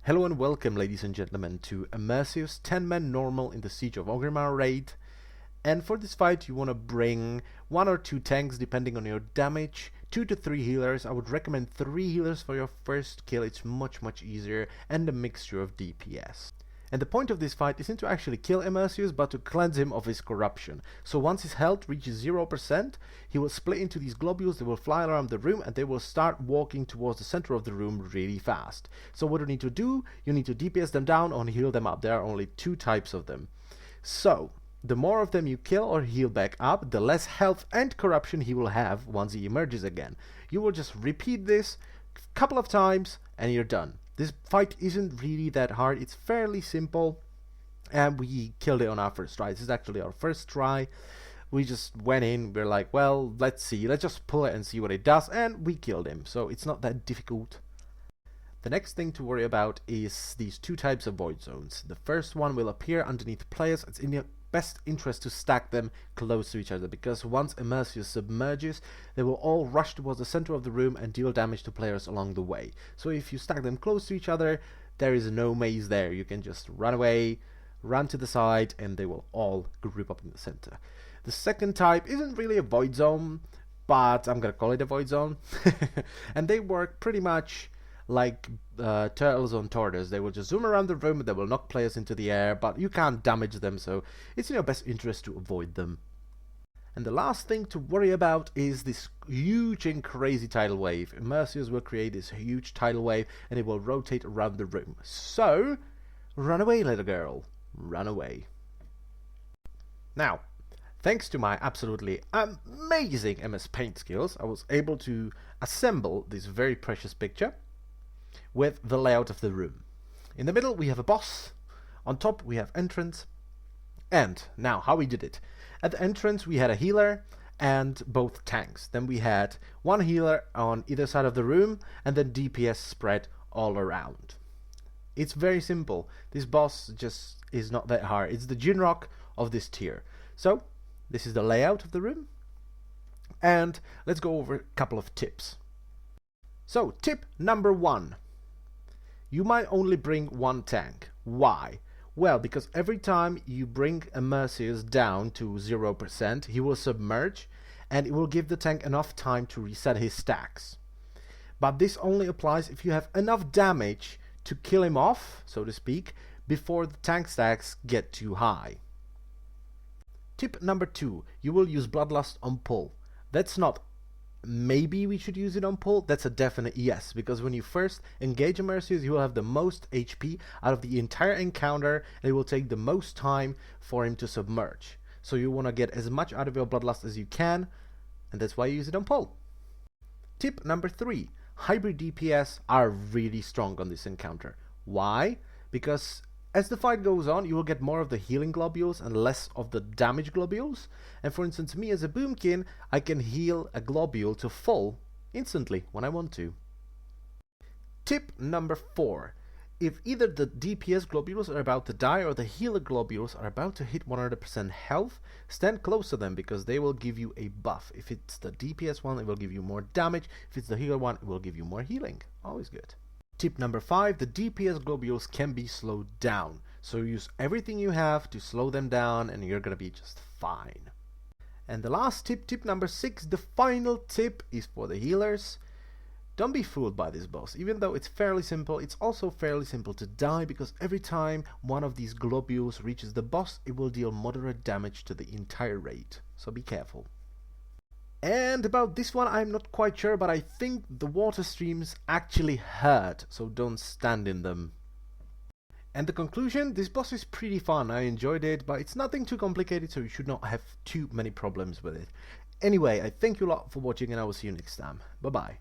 Hello and welcome, ladies and gentlemen, to Immerseus 10-man normal in the Siege of Orgrimmar raid. And for this fight you want to bring 1 or 2 tanks depending on your damage, 2 to 3 healers. I would recommend 3 healers for your first kill, it's much easier, and a mixture of DPS. And the point of this fight isn't to actually kill Immerseus, but to cleanse him of his corruption. So once his health reaches 0%, he will split into these globules, they will fly around the room, and they will start walking towards the center of the room really fast. So what you need to do, you need to DPS them down or heal them up. There are only 2 types of them. So the more of them you kill or heal back up, the less health and corruption he will have once he emerges again. You will just repeat this a couple of times and you're done. This fight isn't really that hard, it's fairly simple, and we killed it on our first try. This is actually our first try. We just went in, we're like, well, let's see, let's just pull it and see what it does, and we killed him, so it's not that difficult. The next thing to worry about is these 2 types of void zones. The first one will appear underneath players. It's in your best interest to stack them close to each other, because once Immerseus submerges, they will all rush towards the center of the room and deal damage to players along the way. So if you stack them close to each other, there is no maze there. You can just run away, run to the side, and they will all group up in the center. The second type isn't really a void zone, but I'm gonna call it a void zone. And they work pretty much like turtles on tortoise. They will just zoom around the room, they will knock players into the air, but you can't damage them, so it's in your best interest to avoid them. And the last thing to worry about is this huge and crazy tidal wave. Immerseus will create this huge tidal wave and it will rotate around the room. So run away, little girl, run away. Now, thanks to my absolutely amazing MS Paint skills, I was able to assemble this very precious picture with the layout of the room. In the middle we have a boss, on top we have entrance, and now how we did it. At the entrance we had a healer and both tanks. Then we had 1 healer on either side of the room and then DPS spread all around. It's very simple. This boss just is not that hard. It's the Jinrock of this tier. So this is the layout of the room, and let's go over a couple of tips. So tip number 1. You might only bring 1 tank. Why? Well, because every time you bring Immerseus down to 0%, he will submerge and it will give the tank enough time to reset his stacks. But this only applies if you have enough damage to kill him off, so to speak, before the tank stacks get too high. Tip number 2. You will use Bloodlust on pull. That's not maybe we should use it on pull, that's a definite yes, because when you first engage Immerseus, you will have the most HP out of the entire encounter and it will take the most time for him to submerge. So you want to get as much out of your Bloodlust as you can, and that's why you use it on pull. Tip number 3. Hybrid DPS are really strong on this encounter. Why? Because as the fight goes on, you will get more of the healing globules and less of the damage globules. And for instance, me as a boomkin, I can heal a globule to full instantly when I want to. Tip number 4. If either the DPS globules are about to die or the healer globules are about to hit 100% health, stand close to them because they will give you a buff. If it's the DPS one, it will give you more damage. If it's the healer one, it will give you more healing. Always good. Tip number 5, the DPS globules can be slowed down. So use everything you have to slow them down and you're gonna be just fine. And the last tip, tip number 6, the final tip is for the healers. Don't be fooled by this boss. Even though it's fairly simple, it's also fairly simple to die, because every time one of these globules reaches the boss, it will deal moderate damage to the entire raid. So be careful. And about this one, I'm not quite sure, but I think the water streams actually hurt, so don't stand in them. And the conclusion, this boss is pretty fun, I enjoyed it, but it's nothing too complicated, so you should not have too many problems with it. Anyway, I thank you a lot for watching and I will see you next time. Bye bye.